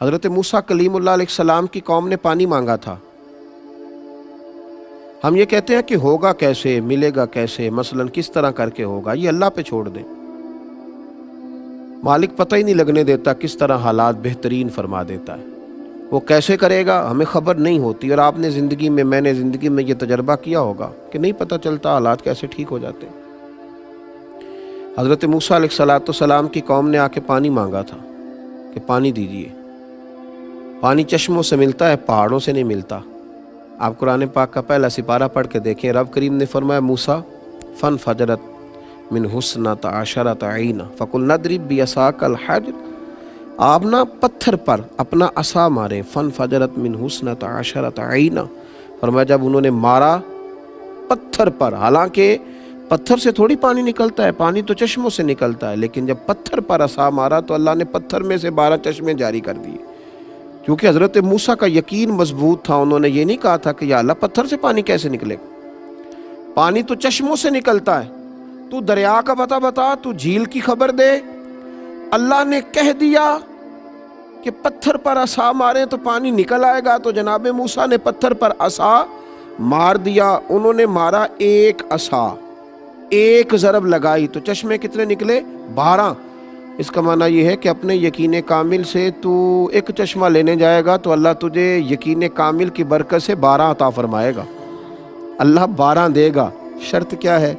حضرت موسیٰ کلیم اللہ علیہ السلام کی قوم نے پانی مانگا تھا. ہم یہ کہتے ہیں کہ ہوگا کیسے، ملے گا کیسے، مثلا کس طرح کر کے ہوگا، یہ اللہ پہ چھوڑ دیں. مالک پتہ ہی نہیں لگنے دیتا کس طرح حالات بہترین فرما دیتا ہے. وہ کیسے کرے گا ہمیں خبر نہیں ہوتی، اور آپ نے زندگی میں، میں نے زندگی میں یہ تجربہ کیا ہوگا کہ نہیں پتہ چلتا حالات کیسے ٹھیک ہو جاتے ہیں. حضرت موسیٰ علیہ السلام کی قوم نے آ کے پانی مانگا تھا کہ پانی دیجیے. پانی چشموں سے ملتا ہے، پہاڑوں سے نہیں ملتا. آپ قرآن پاک کا پہلا سپارہ پڑھ کے دیکھیں، رب کریم نے فرمایا موسیٰ فن فجرت من حسنۃ عشرۃ عینا فقلنا اضرب بعصاک الحجر، آپ نہ پتھر پر اپنا عصا مارے. فن فجرت من حسنۃ عشرۃ عینا، فرمایا جب انہوں نے مارا پتھر پر، حالانکہ پتھر سے تھوڑی پانی نکلتا ہے، پانی تو چشموں سے نکلتا ہے، لیکن جب پتھر پر عصا مارا تو اللہ نے پتھر میں سے 12 چشمے جاری کر دیے. کیونکہ حضرت موسیٰ کا یقین مضبوط تھا. انہوں نے یہ نہیں کہا تھا کہ یا اللہ پتھر سے پانی کیسے نکلے گا، پانی تو چشموں سے نکلتا ہے، تو دریا کا پتہ بتا، تو جھیل کی خبر دے. اللہ نے کہہ دیا کہ پتھر پر عصا مارے تو پانی نکل آئے گا، تو جناب موسیٰ نے پتھر پر عصا مار دیا. انہوں نے مارا ایک عصا، ایک ضرب لگائی تو چشمے کتنے نکلے؟ 12. اس کا معنی یہ ہے کہ اپنے یقین کامل سے تو ایک چشمہ لینے جائے گا تو اللہ تجھے یقین کامل کی برکت سے 12 عطا فرمائے گا. اللہ 12 دے گا. شرط کیا ہے؟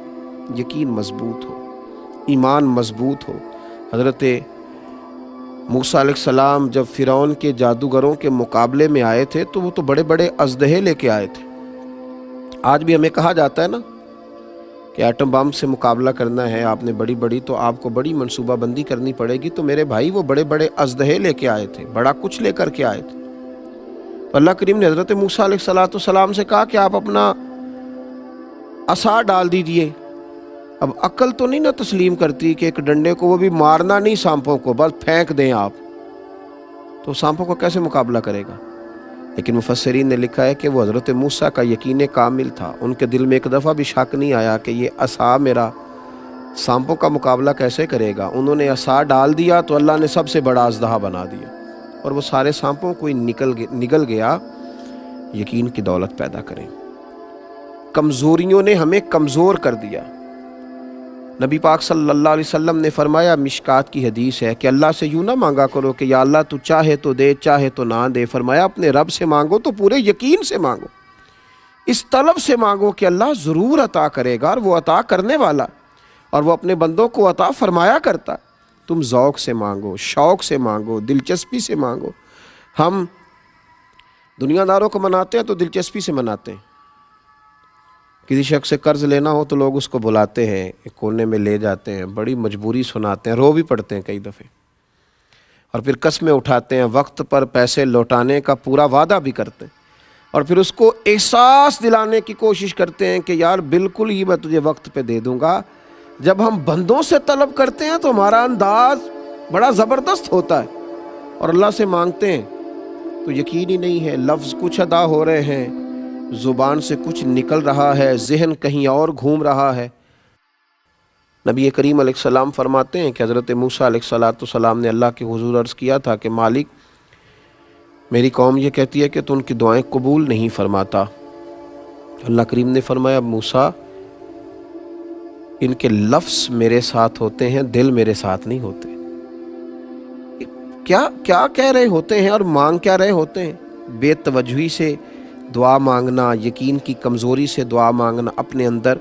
یقین مضبوط ہو، ایمان مضبوط ہو. حضرت موسیٰ علیہ السلام جب فرعون کے جادوگروں کے مقابلے میں آئے تھے تو وہ تو بڑے بڑے اژدہے لے کے آئے تھے. آج بھی ہمیں کہا جاتا ہے نا کہ ایٹم بم سے مقابلہ کرنا ہے آپ نے بڑی تو آپ کو بڑی منصوبہ بندی کرنی پڑے گی. تو میرے بھائی وہ بڑے بڑے اژدہے لے کے آئے تھے، بڑا کچھ لے کر کے آئے تھے. تو اللہ کریم نے حضرت موسیٰ علیہ السلام سے کہا کہ آپ اپنا عصا ڈال دیجئے. اب عقل تو نہیں نہ تسلیم کرتی کہ ایک ڈنڈے کو، وہ بھی مارنا نہیں سانپوں کو، بس پھینک دیں آپ، تو سانپوں کو کیسے مقابلہ کرے گا؟ لیکن مفسرین نے لکھا ہے کہ وہ حضرت موسیٰ کا یقین کامل تھا. ان کے دل میں ایک دفعہ بھی شک نہیں آیا کہ یہ عصا میرا سانپوں کا مقابلہ کیسے کرے گا. انہوں نے عصا ڈال دیا تو اللہ نے سب سے بڑا اژدہا بنا دیا، اور وہ سارے سانپوں کو نگل گیا. یقین کی دولت پیدا کریں. کمزوریوں نے ہمیں کمزور کر دیا. نبی پاک صلی اللہ علیہ وسلم نے فرمایا، مشکات کی حدیث ہے کہ اللہ سے یوں نہ مانگا کرو کہ یا اللہ تو چاہے تو دے، چاہے تو نہ دے. فرمایا اپنے رب سے مانگو تو پورے یقین سے مانگو، اس طلب سے مانگو کہ اللہ ضرور عطا کرے گا، اور وہ عطا کرنے والا، اور وہ اپنے بندوں کو عطا فرمایا کرتا. تم ذوق سے مانگو، شوق سے مانگو، دلچسپی سے مانگو. ہم دنیا داروں کو مناتے ہیں تو دلچسپی سے مناتے ہیں. کسی شخص سے قرض لینا ہو تو لوگ اس کو بلاتے ہیں، ایک کونے میں لے جاتے ہیں، بڑی مجبوری سناتے ہیں، رو بھی پڑتے ہیں کئی دفعے، اور پھر قسمیں اٹھاتے ہیں، وقت پر پیسے لوٹانے کا پورا وعدہ بھی کرتے ہیں، اور پھر اس کو احساس دلانے کی کوشش کرتے ہیں کہ یار بالکل ہی میں تجھے وقت پہ دے دوں گا. جب ہم بندوں سے طلب کرتے ہیں تو ہمارا انداز بڑا زبردست ہوتا ہے، اور اللہ سے مانگتے ہیں تو یقین ہی نہیں ہے. لفظ کچھ ادا ہو رہے ہیں، زبان سے کچھ نکل رہا ہے، ذہن کہیں اور گھوم رہا ہے. نبی کریم علیہ السلام فرماتے ہیں کہ حضرت موسیٰ علیہ السلام نے اللہ کے حضور عرض کیا تھا کہ مالک میری قوم یہ کہتی ہے کہ تو ان کی دعائیں قبول نہیں فرماتا. اللہ کریم نے فرمایا موسیٰ ان کے لفظ میرے ساتھ ہوتے ہیں، دل میرے ساتھ نہیں ہوتے. کیا کہہ رہے ہوتے ہیں اور مانگ کیا رہے ہوتے ہیں؟ بے توجہی سے دعا مانگنا، یقین کی کمزوری سے دعا مانگنا. اپنے اندر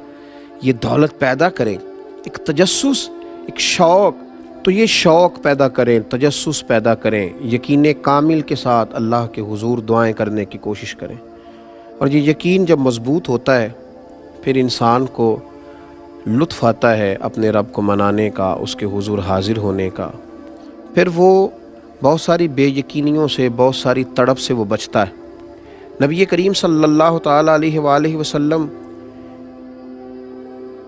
یہ دولت پیدا کریں، ایک تجسس، ایک شوق. تو یہ شوق پیدا کریں، تجسس پیدا کریں، یقین کامل کے ساتھ اللہ کے حضور دعائیں کرنے کی کوشش کریں. اور یہ یقین جب مضبوط ہوتا ہے پھر انسان کو لطف آتا ہے اپنے رب کو منانے کا، اس کے حضور حاضر ہونے کا. پھر وہ بہت ساری بے یقینیوں سے، بہت ساری تڑپ سے وہ بچتا ہے. نبی کریم صلی اللہ تعالیٰ علیہ وآلہ وسلم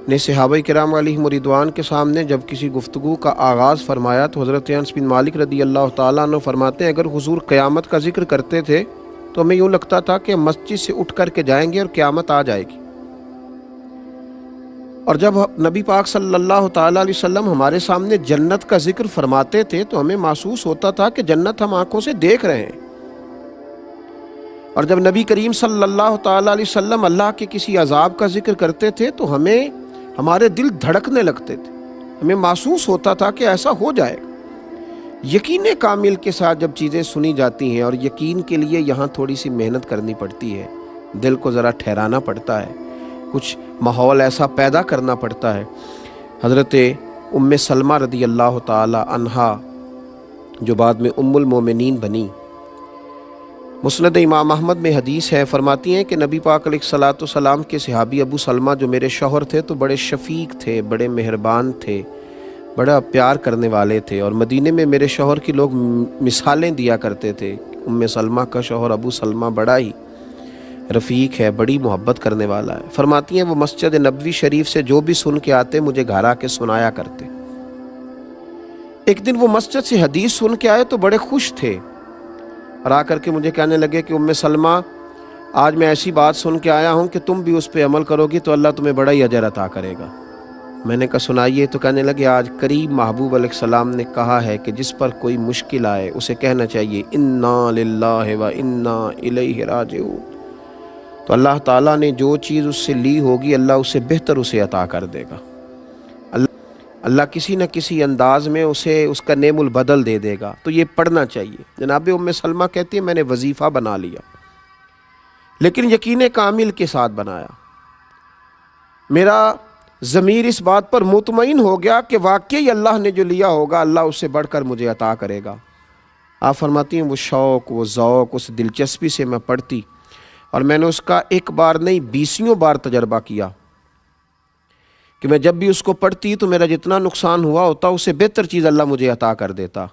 نے صحابہ کرام علیہم رضوان کے سامنے جب کسی گفتگو کا آغاز فرمایا تو حضرت انس بن مالک رضی اللہ تعالیٰ عنہ فرماتے ہیں اگر حضور قیامت کا ذکر کرتے تھے تو ہمیں یوں لگتا تھا کہ مسجد سے اٹھ کر کے جائیں گے اور قیامت آ جائے گی. اور جب نبی پاک صلی اللہ تعالیٰ علیہ وسلم ہمارے سامنے جنت کا ذکر فرماتے تھے تو ہمیں محسوس ہوتا تھا کہ جنت ہم آنکھوں سے دیکھ رہے ہیں، اور جب نبی کریم صلی اللہ تعالیٰ علیہ وسلم اللہ کے کسی عذاب کا ذکر کرتے تھے تو ہمارے دل دھڑکنے لگتے تھے، ہمیں محسوس ہوتا تھا کہ ایسا ہو جائے گا۔ یقین کامل کے ساتھ جب چیزیں سنی جاتی ہیں، اور یقین کے لیے یہاں تھوڑی سی محنت کرنی پڑتی ہے، دل کو ذرا ٹھہرانا پڑتا ہے، کچھ ماحول ایسا پیدا کرنا پڑتا ہے۔ حضرت ام سلمہ رضی اللہ تعالی عنہا جو بعد میں ام المومنین بنی، مسند امام احمد میں حدیث ہے، فرماتی ہیں کہ نبی پاک علیہ الصلوۃ والسلام کے صحابی ابو سلمہ جو میرے شوہر تھے تو بڑے شفیق تھے، بڑے مہربان تھے، بڑا پیار کرنے والے تھے، اور مدینے میں میرے شوہر کی لوگ مثالیں دیا کرتے تھے۔ ام سلمہ کا شوہر ابو سلمہ بڑا ہی رفیق ہے، بڑی محبت کرنے والا ہے۔ فرماتی ہیں وہ مسجد نبوی شریف سے جو بھی سن کے آتے مجھے گھر آ کے سنایا کرتے۔ ایک دن وہ مسجد سے حدیث سن کے آئے تو بڑے خوش تھے، اور آ کر کے مجھے کہنے لگے کہ ام سلمہ آج میں ایسی بات سن کے آیا ہوں کہ تم بھی اس پہ عمل کرو گی تو اللہ تمہیں بڑا ہی اجر عطا کرے گا۔ میں نے کہا سنائیے، تو کہنے لگے آج قریب محبوب علیہ السلام نے کہا ہے کہ جس پر کوئی مشکل آئے اسے کہنا چاہیے انا للہ و انا الیہ راجعون، تو اللہ تعالیٰ نے جو چیز اس سے لی ہوگی اللہ اسے بہتر اسے عطا کر دے گا، اللہ کسی نہ کسی انداز میں اسے اس کا نعم البدل دے دے گا، تو یہ پڑھنا چاہیے۔ جناب ام سلمہ کہتی ہے میں نے وظیفہ بنا لیا، لیکن یقین کامل کے ساتھ بنایا، میرا ضمیر اس بات پر مطمئن ہو گیا کہ واقعی اللہ نے جو لیا ہوگا اللہ اس سے بڑھ کر مجھے عطا کرے گا۔ آپ فرماتی ہیں وہ شوق، وہ ذوق، اس دلچسپی سے میں پڑھتی، اور میں نے اس کا ایک بار نہیں 20 بار تجربہ کیا کہ میں جب بھی اس کو پڑھتی تو میرا جتنا نقصان ہوا ہوتا اسے بہتر چیز اللہ مجھے عطا کر دیتا۔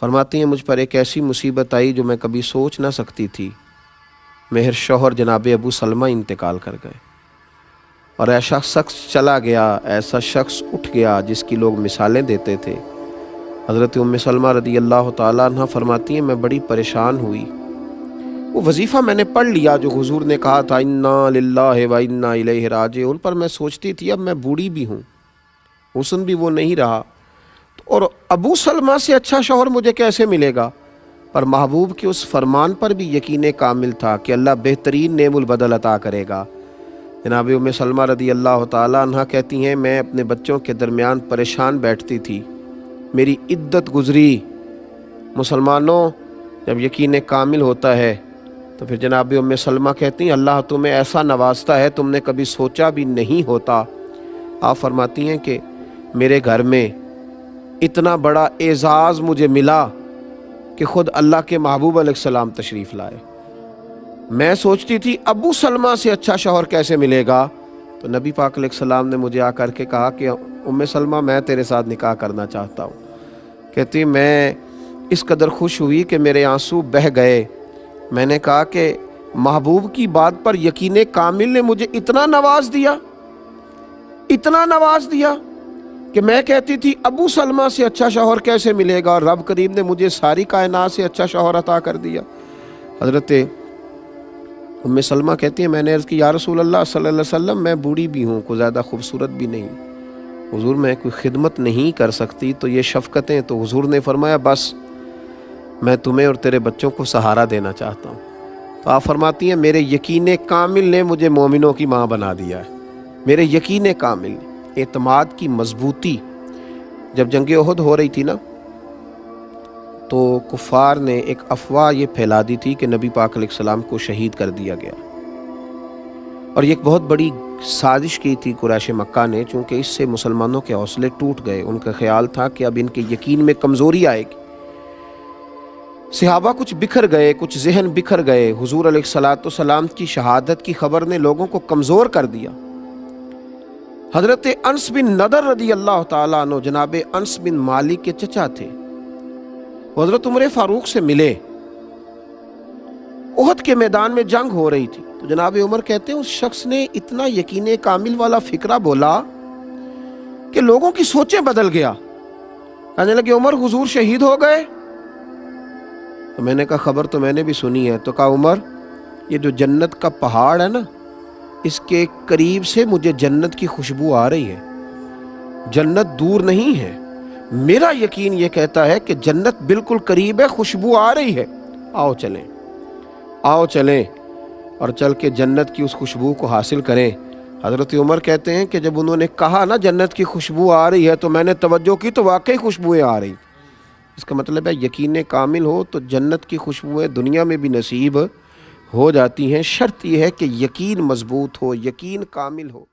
فرماتی ہیں مجھ پر ایک ایسی مصیبت آئی جو میں کبھی سوچ نہ سکتی تھی، میرے شوہر جناب ابو سلمہ انتقال کر گئے، اور ایسا شخص چلا گیا، ایسا شخص اٹھ گیا جس کی لوگ مثالیں دیتے تھے۔ حضرت ام سلمہ رضی اللہ تعالیٰ عنہ فرماتی ہیں میں بڑی پریشان ہوئی، وہ وظیفہ میں نے پڑھ لیا جو حضور نے کہا تھا انا للہ و انا الیہ راجعون، پر میں سوچتی تھی اب میں بوڑھی بھی ہوں، حسن بھی وہ نہیں رہا، اور ابو سلمہ سے اچھا شوہر مجھے کیسے ملے گا؟ پر محبوب کے اس فرمان پر بھی یقین کامل تھا کہ اللہ بہترین نعم البدل عطا کرے گا۔ جناب ام سلمہ رضی اللہ تعالیٰ عنہ کہتی ہیں میں اپنے بچوں کے درمیان پریشان بیٹھتی تھی، میری عدت گزری۔ مسلمانوں جب یقین کامل ہوتا ہے تو پھر جناب ام سلمہ کہتی ہیں اللہ تمہیں ایسا نوازتا ہے تم نے کبھی سوچا بھی نہیں ہوتا۔ آپ فرماتی ہیں کہ میرے گھر میں اتنا بڑا اعزاز مجھے ملا کہ خود اللہ کے محبوب علیہ السلام تشریف لائے۔ میں سوچتی تھی ابو سلمہ سے اچھا شوہر کیسے ملے گا، تو نبی پاک علیہ السلام نے مجھے آ کر کے کہا کہ ام سلمہ میں تیرے ساتھ نکاح کرنا چاہتا ہوں۔ کہتی میں اس قدر خوش ہوئی کہ میرے آنسو بہہ گئے۔ میں نے کہا کہ محبوب کی بات پر یقین کامل نے مجھے اتنا نواز دیا کہ میں کہتی تھی ابو سلمہ سے اچھا شوہر کیسے ملے گا، اور رب کریم نے مجھے ساری کائنات سے اچھا شوہر عطا کر دیا۔ حضرت ام سلمہ کہتی ہیں میں نے عرض کی یا رسول اللہ صلی اللہ علیہ وسلم میں بوڑھی بھی ہوں، کوئی زیادہ خوبصورت بھی نہیں، حضور میں کوئی خدمت نہیں کر سکتی، تو یہ شفقتیں، تو حضور نے فرمایا بس میں تمہیں اور تیرے بچوں کو سہارا دینا چاہتا ہوں۔ تو آپ فرماتی ہیں میرے یقین کامل نے مجھے مومنوں کی ماں بنا دیا ہے، میرے یقین کامل، اعتماد کی مضبوطی۔ جب جنگ احد ہو رہی تھی نا تو کفار نے ایک افواہ یہ پھیلا دی تھی کہ نبی پاک علیہ السلام کو شہید کر دیا گیا، اور یہ ایک بہت بڑی سازش کی تھی قریش مکہ نے، چونکہ اس سے مسلمانوں کے حوصلے ٹوٹ گئے۔ ان کا خیال تھا کہ اب ان کے یقین میں کمزوری آئے گی۔ صحابہ کچھ بکھر گئے، کچھ ذہن بکھر گئے۔ حضور علیہ الصلوۃ والسلام کی شہادت کی خبر نے لوگوں کو کمزور کر دیا۔ حضرت انس بن نضر رضی اللہ تعالیٰ عنہ جناب انس بن مالک کے چچا تھے، حضرت عمر فاروق سے ملے، احد کے میدان میں جنگ ہو رہی تھی، تو جناب عمر کہتے ہیں اس شخص نے اتنا یقین کامل والا فکرہ بولا کہ لوگوں کی سوچیں بدل گیا۔ کہنے لگے عمر حضور شہید ہو گئے؟ تو میں نے کہا خبر تو میں نے بھی سنی ہے۔ تو کہا عمر یہ جو جنت کا پہاڑ ہے نا اس کے قریب سے مجھے جنت کی خوشبو آ رہی ہے، جنت دور نہیں ہے، میرا یقین یہ کہتا ہے کہ جنت بالکل قریب ہے، خوشبو آ رہی ہے، آؤ چلیں، آؤ چلیں اور چل کے جنت کی اس خوشبو کو حاصل کریں۔ حضرت عمر کہتے ہیں کہ جب انہوں نے کہا نا جنت کی خوشبو آ رہی ہے تو میں نے توجہ کی تو واقعی خوشبوئیں آ رہی۔ اس کا مطلب ہے یقین کامل ہو تو جنت کی خوشبوئیں دنیا میں بھی نصیب ہو جاتی ہیں، شرط یہ ہے کہ یقین مضبوط ہو، یقین کامل ہو۔